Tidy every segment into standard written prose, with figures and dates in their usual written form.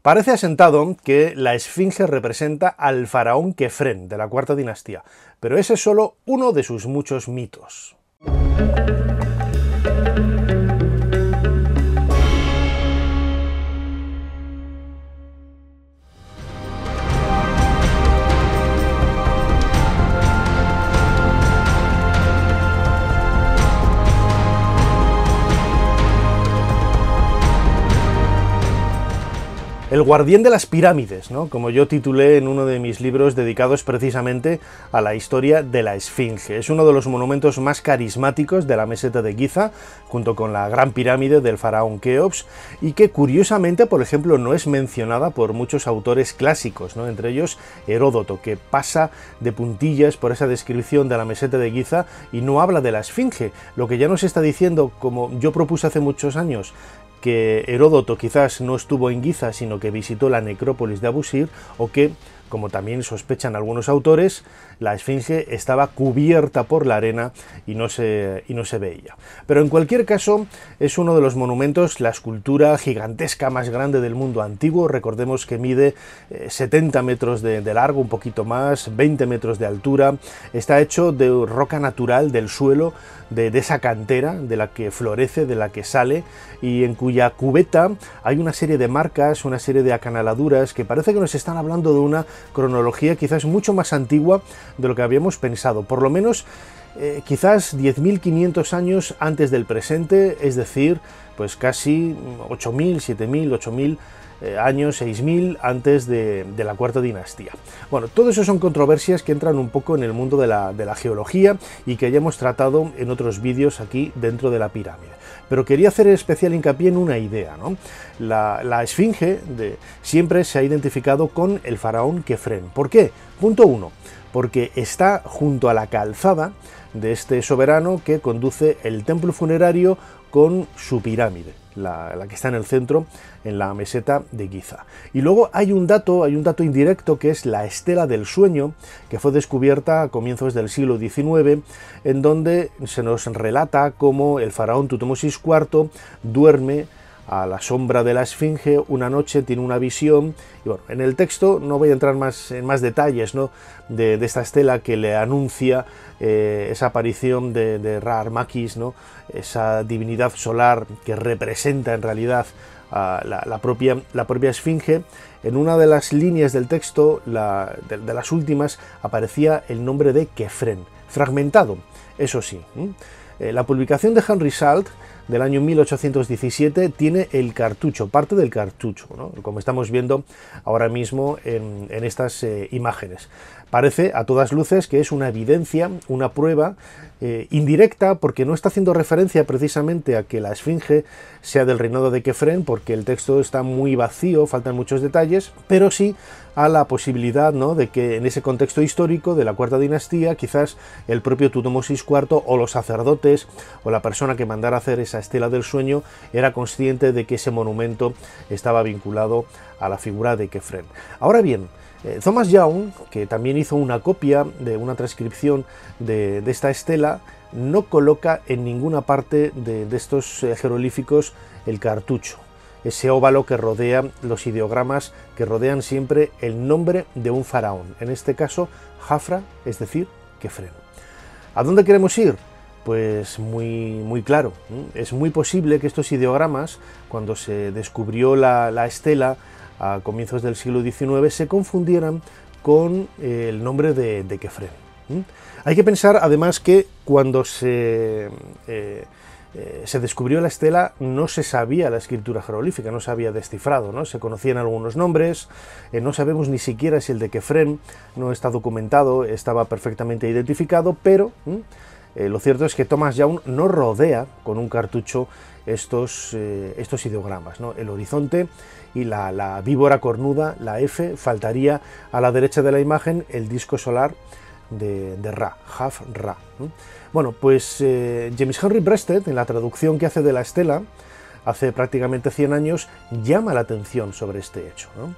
Parece asentado que la esfinge representa al faraón Kefren de la cuarta dinastía, pero ese es solo uno de sus muchos mitos. El guardián de las pirámides, ¿no? Como yo titulé en uno de mis libros dedicados precisamente a la historia de la Esfinge. Es uno de los monumentos más carismáticos de la meseta de Giza, junto con la gran pirámide del faraón Keops, y que curiosamente, por ejemplo, no es mencionada por muchos autores clásicos, ¿no? Entre ellos Heródoto, que pasa de puntillas por esa descripción de la meseta de Giza y no habla de la Esfinge, lo que ya nos está diciendo, como yo propuse hace muchos años, que Heródoto quizás no estuvo en Giza, sino que visitó la necrópolis de Abusir, o que, como también sospechan algunos autores, la esfinge estaba cubierta por la arena y no se veía. Pero en cualquier caso, es uno de los monumentos, la escultura gigantesca más grande del mundo antiguo. Recordemos que mide 70 metros de largo, un poquito más, 20 metros de altura. Está hecho de roca natural del suelo, de esa cantera de la que florece, de la que sale, y en cuya cubeta hay una serie de marcas, una serie de acanaladuras que parece que nos están hablando de una cronología quizás mucho más antigua de lo que habíamos pensado, por lo menos quizás 10.500 años antes del presente, es decir, pues casi 8.000, 7.000, 8.000 años, 6.000 antes de la cuarta dinastía. Bueno, todo eso son controversias que entran un poco en el mundo de la geología y que ya hemos tratado en otros vídeos aquí dentro de la pirámide. Pero quería hacer especial hincapié en una idea, ¿no? La esfinge siempre se ha identificado con el faraón Kefren. ¿Por qué? Punto 1. Porque está junto a la calzada de este soberano que conduce el templo funerario con su pirámide, la que está en el centro, en la meseta de Giza. Y luego hay un dato indirecto, que es la estela del sueño, que fue descubierta a comienzos del siglo XIX, en donde se nos relata cómo el faraón Tutmosis IV duerme a la sombra de la esfinge una noche, tiene una visión, y bueno, en el texto no voy a entrar en más detalles, ¿no?, de esta estela que le anuncia esa aparición de Ra Armakis, ¿no?, esa divinidad solar que representa en realidad a la propia esfinge. En una de las líneas del texto, de las últimas, aparecía el nombre de Kefren, fragmentado, eso sí. La publicación de Henry Salt del año 1817 tiene el cartucho, parte del cartucho, ¿no?, como estamos viendo ahora mismo en estas imágenes. Parece a todas luces que es una evidencia, una prueba indirecta, porque no está haciendo referencia precisamente a que la esfinge sea del reinado de Kefren, porque el texto está muy vacío, faltan muchos detalles, pero sí a la posibilidad, ¿no?, de que en ese contexto histórico de la cuarta dinastía, quizás el propio Tutmosis IV o los sacerdotes o la persona que mandara hacer esa estela del sueño era consciente de que ese monumento estaba vinculado a la figura de Kefren. Ahora bien, Thomas Young, que también hizo una copia de una transcripción de esta estela, no coloca en ninguna parte de estos jeroglíficos el cartucho, ese óvalo que rodea los ideogramas que rodean siempre el nombre de un faraón, en este caso Jafra, es decir, Kefren. ¿A dónde queremos ir? Pues muy claro. Es muy posible que estos ideogramas, cuando se descubrió la estela a comienzos del siglo XIX, se confundieran con el nombre de Kefren. Hay que pensar además que cuando se descubrió la estela no se sabía la escritura jeroglífica, no se había descifrado, ¿no? Se conocían algunos nombres, no sabemos ni siquiera si el de Kefren no está documentado, estaba perfectamente identificado, pero lo cierto es que Thomas Young no rodea con un cartucho estos ideogramas, ¿no? El horizonte y la víbora cornuda, la F, faltaría a la derecha de la imagen el disco solar de Ra, Jaf-Ra. Bueno, pues James Henry Breasted, en la traducción que hace de la estela, hace prácticamente 100 años, llama la atención sobre este hecho, ¿no?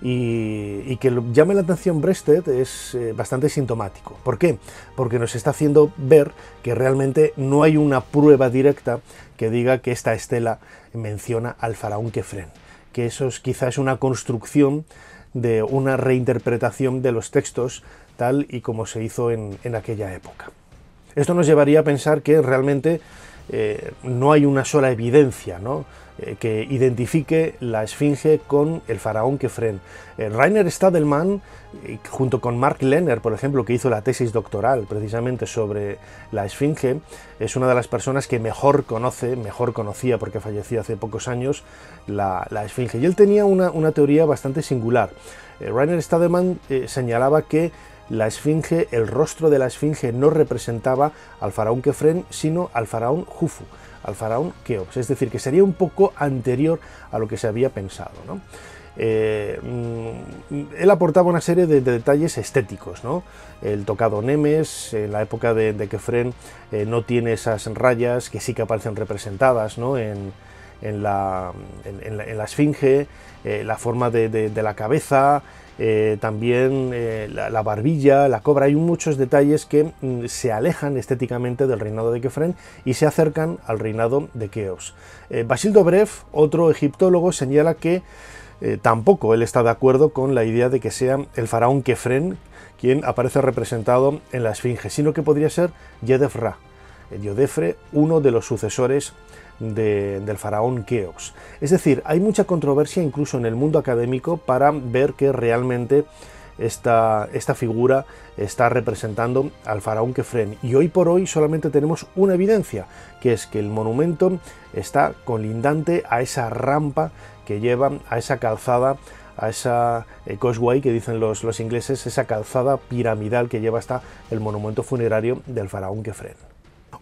Y que llame la atención Breasted es bastante sintomático. ¿Por qué? Porque nos está haciendo ver que realmente no hay una prueba directa que diga que esta estela menciona al faraón Kefren. que eso es quizás una construcción de una reinterpretación de los textos tal y como se hizo en aquella época. Esto nos llevaría a pensar que realmente no hay una sola evidencia, ¿no?, que identifique la Esfinge con el faraón Kefren. Rainer Stadelmann, junto con Mark Lehner, por ejemplo, que hizo la tesis doctoral precisamente sobre la Esfinge, es una de las personas que mejor conocía, porque falleció hace pocos años, la Esfinge. Y él tenía una teoría bastante singular. Rainer Stadelmann señalaba que la Esfinge, el rostro de la Esfinge no representaba al faraón Kefren, sino al faraón Jufu, al faraón Keops, es decir, que sería un poco anterior a lo que se había pensado, ¿no? Él aportaba una serie de detalles estéticos, ¿no? El tocado Nemes, en la época de Kefren, no tiene esas rayas que sí que aparecen representadas, ¿no?, en la Esfinge, la forma de la cabeza, también la barbilla, la cobra. Hay muchos detalles que se alejan estéticamente del reinado de Kefren y se acercan al reinado de Keops. Basil Dobrev, otro egiptólogo, señala que tampoco él está de acuerdo con la idea de que sea el faraón Kefren quien aparece representado en la Esfinge, sino que podría ser Yedef-Ra, Yodefre, uno de los sucesores del faraón Keops. Es decir, hay mucha controversia incluso en el mundo académico para ver que realmente esta figura está representando al faraón Kefren. Y hoy por hoy solamente tenemos una evidencia, que es que el monumento está colindante a esa rampa que lleva a esa calzada, a esa causeway que dicen los ingleses, esa calzada piramidal que lleva hasta el monumento funerario del faraón Kefren.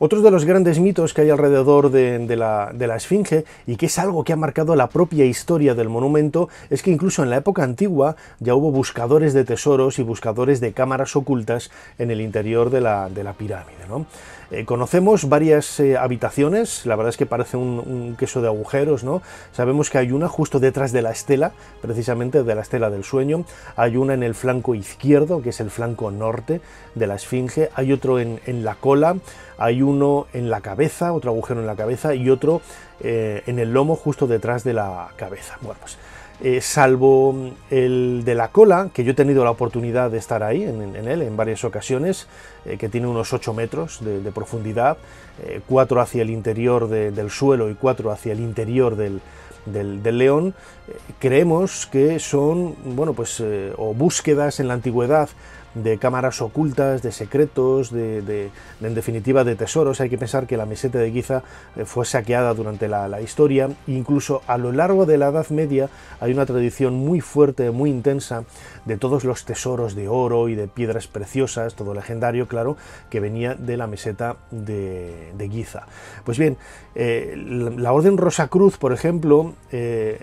Otro de los grandes mitos que hay alrededor de la Esfinge, y que es algo que ha marcado la propia historia del monumento, es que incluso en la época antigua ya hubo buscadores de tesoros y buscadores de cámaras ocultas en el interior de la pirámide, ¿no? Conocemos varias habitaciones, la verdad es que parece un queso de agujeros, ¿no? Sabemos que hay una justo detrás de la estela, precisamente de la estela del sueño, hay una en el flanco izquierdo, que es el flanco norte de la Esfinge, hay otro en la cola, hay uno en la cabeza, otro agujero en la cabeza, y otro en el lomo justo detrás de la cabeza. Bueno, pues salvo el de la cola, que yo he tenido la oportunidad de estar ahí, en él, en varias ocasiones, que tiene unos 8 metros de profundidad, 4 hacia el interior del suelo y 4 hacia el interior del león, creemos que son, bueno, pues, o búsquedas en la antigüedad de cámaras ocultas, de secretos, en definitiva de tesoros. Hay que pensar que la meseta de Giza fue saqueada durante la historia, incluso a lo largo de la Edad Media hay una tradición muy fuerte, muy intensa, de todos los tesoros de oro y de piedras preciosas, todo legendario, claro, que venía de la meseta de Giza. Pues bien, la Orden Rosacruz, por ejemplo,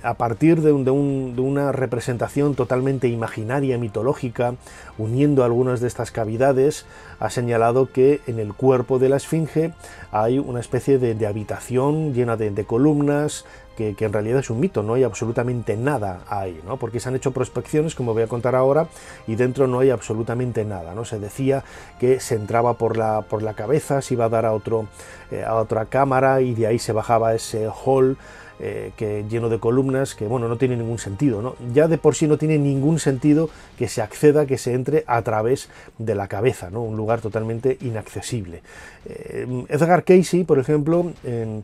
a partir de una representación totalmente imaginaria, mitológica, uniendo algunas de estas cavidades, ha señalado que en el cuerpo de la Esfinge hay una especie de habitación llena de columnas, que en realidad es un mito, no hay absolutamente nada ahí, ¿no? Porque se han hecho prospecciones, como voy a contar ahora, y dentro no hay absolutamente nada, ¿no? Se decía que se entraba por la cabeza, se iba a dar a otra cámara, y de ahí se bajaba a ese hall lleno de columnas, que bueno, no tiene ningún sentido, ¿no? Ya de por sí no tiene ningún sentido que se acceda, que se entre a través de la cabeza, ¿no? Un lugar totalmente inaccesible. Edgar Cayce, por ejemplo, en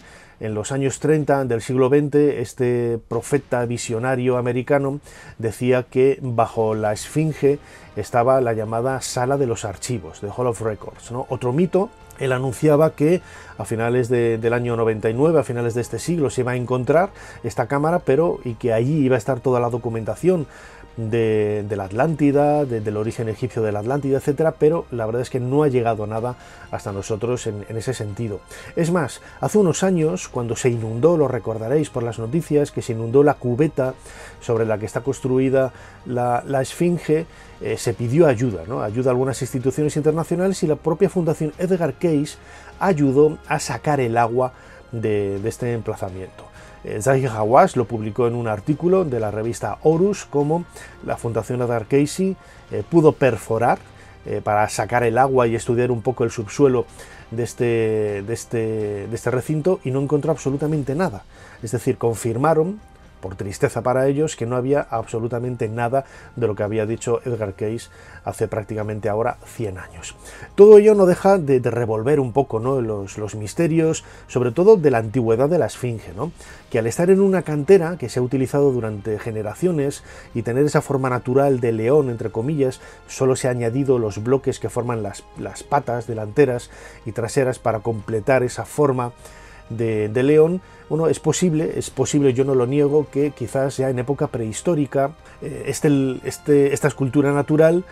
los años 30 del siglo XX, este profeta visionario americano decía que bajo la Esfinge estaba la llamada Sala de los Archivos, The Hall of Records, ¿no? Otro mito. Él anunciaba que a finales del año 99, a finales de este siglo, se iba a encontrar esta cámara, y que allí iba a estar toda la documentación de la Atlántida, del origen egipcio de la Atlántida, etcétera, pero la verdad es que no ha llegado nada hasta nosotros en ese sentido. Es más, hace unos años, cuando se inundó, lo recordaréis por las noticias, que se inundó la cubeta sobre la que está construida la Esfinge, se pidió ayuda, ¿no? Ayuda a algunas instituciones internacionales, y la propia Fundación Edgar Cayce ayudó a sacar el agua de este emplazamiento. Zahi Hawass lo publicó en un artículo de la revista Horus, como la Fundación Edgar Cayce pudo perforar para sacar el agua y estudiar un poco el subsuelo de este recinto, y no encontró absolutamente nada. Es decir, confirmaron por tristeza para ellos, que no había absolutamente nada de lo que había dicho Edgar Cayce hace prácticamente ahora 100 años. Todo ello no deja de revolver un poco, ¿no?, los misterios, sobre todo de la antigüedad de la Esfinge, ¿no?, que al estar en una cantera que se ha utilizado durante generaciones y tener esa forma natural de león, entre comillas, solo se ha añadido los bloques que forman las patas delanteras y traseras para completar esa forma de león. Bueno, es posible, yo no lo niego, que quizás ya en época prehistórica esta escultura natural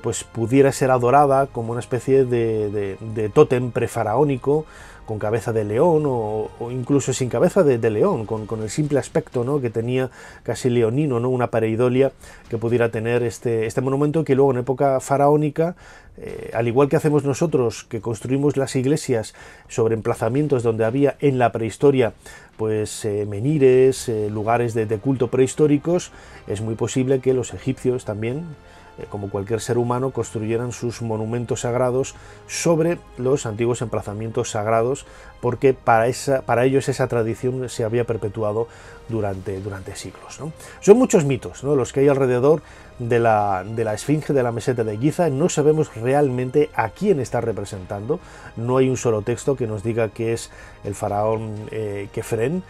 pues pudiera ser adorada como una especie de tótem prefaraónico con cabeza de león o incluso sin cabeza de león, con el simple aspecto, ¿no?, que tenía casi leonino, ¿no?, una pareidolia que pudiera tener este monumento, que luego en época faraónica, al igual que hacemos nosotros, que construimos las iglesias sobre emplazamientos donde había en la prehistoria pues menires, lugares de culto prehistóricos, es muy posible que los egipcios también, como cualquier ser humano, construyeran sus monumentos sagrados sobre los antiguos emplazamientos sagrados, porque para ellos esa tradición se había perpetuado durante siglos, ¿no? Son muchos mitos, ¿no?, los que hay alrededor de la Esfinge de la meseta de Giza. No sabemos realmente a quién está representando, no hay un solo texto que nos diga que es el faraón Kefren,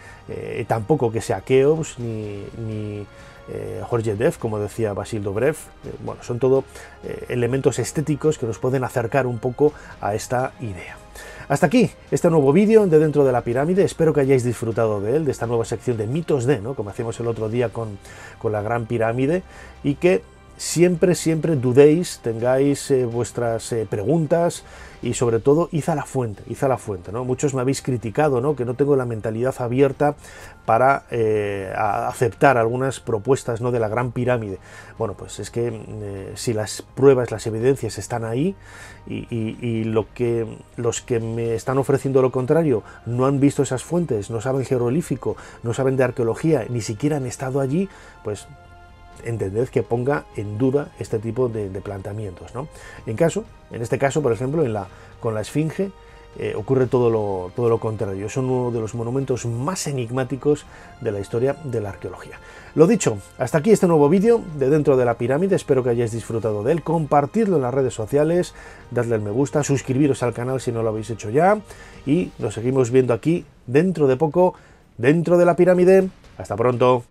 tampoco que sea Keops ni Horjedev, como decía Basil Dobrev. Bueno, son todo elementos estéticos que nos pueden acercar un poco a esta idea. Hasta aquí este nuevo vídeo de Dentro de la Pirámide. Espero que hayáis disfrutado de él, de esta nueva sección de mitos de, ¿no?, como hacíamos el otro día con la Gran Pirámide, y que siempre dudéis, tengáis vuestras preguntas y sobre todo id a la fuente, ¿no? Muchos me habéis criticado, ¿no?, que no tengo la mentalidad abierta para aceptar algunas propuestas, ¿no?, de la Gran Pirámide. Bueno, pues es que si las pruebas, las evidencias están ahí y los que me están ofreciendo lo contrario no han visto esas fuentes, no saben jeroglífico, no saben de arqueología, ni siquiera han estado allí, pues entended que ponga en duda este tipo de planteamientos, ¿no? En este caso, por ejemplo, con la Esfinge ocurre todo lo contrario. Es uno de los monumentos más enigmáticos de la historia de la arqueología. Lo dicho, hasta aquí este nuevo vídeo de Dentro de la Pirámide. Espero que hayáis disfrutado de él. Compartidlo en las redes sociales, dadle al me gusta, suscribiros al canal si no lo habéis hecho ya, y nos seguimos viendo aquí dentro de poco, Dentro de la Pirámide. Hasta pronto.